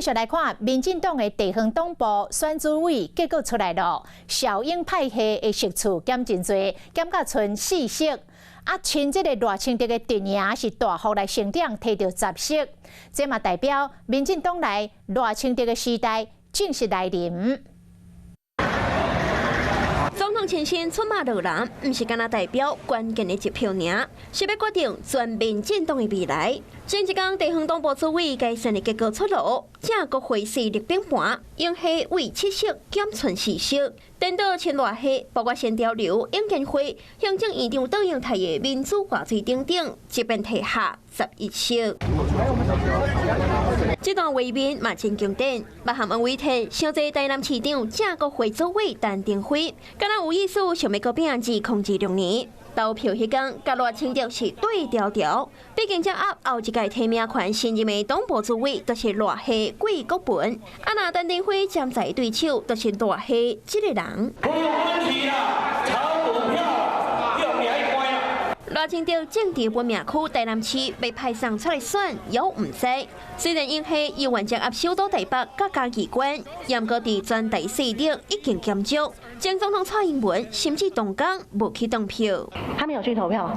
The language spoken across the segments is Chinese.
续来看，民进党的地方党部选举委结果出来了，小英派系的席次减真多，减到剩4席。亲这个赖清德的阵营是大幅来成长，摕到10席，这嘛代表民进党内赖清德的时代正式来临。 总统亲信出马落人，唔是干那代表关键的一票尔，是要决定全民进党的未来。前一天地方党部主委改选的结果出炉，正国会势力顶盘，永系为7席减剩4席，等到前偌系，包括先潮流、尹建辉、行政院长邓英泰的民主挂水等等，即便提下11席。 这段画面嘛真经典，北韩文委天上届台南市长正国会主委陈定辉，敢若有意思想要搁拼2026年。投票迄天，甲赖清德是对调调，毕竟掌握后一届提名权新任的党部主委，就是赖系桂国文。那陈定辉站在对手，就是赖系这个人。 赖清德政治本命区台南市被派上出来选，有唔知。虽然因系议员将压首都台北甲嘉义县，严格伫全台势力已经减少。前总统蔡英文甚至动工无去投票，他没有去投票。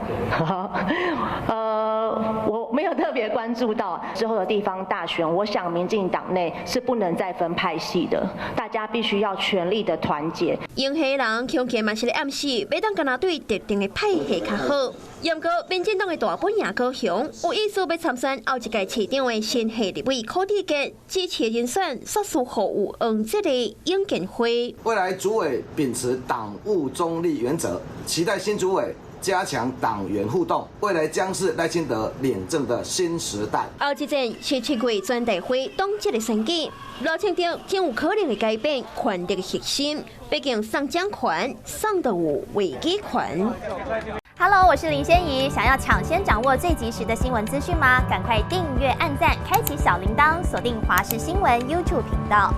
我没有特别关注到之后的地方大选。我想民进党内是不能再分派系的，大家必须要全力的团结。用黑人恐吓嘛是咧暗示，要当跟他对特定的派系较好。 不过，民进党的大本营高雄有意思要参选后一届市长的新系立委柯志杰，支持人选说是服务这个尹建辉。未来主委秉持党务中立原则，期待新主委 加强党员互动，未来将是赖清德脸政的新时代。后一阵是7月全大会当这个选举，赖清德真有可能会改变权力的核心，毕竟上将权上的有危机权。 Hello， 我是林仙怡。想要抢先掌握最及时的新闻资讯吗？赶快订阅、按赞、开启小铃铛，锁定华视新闻 YouTube 频道。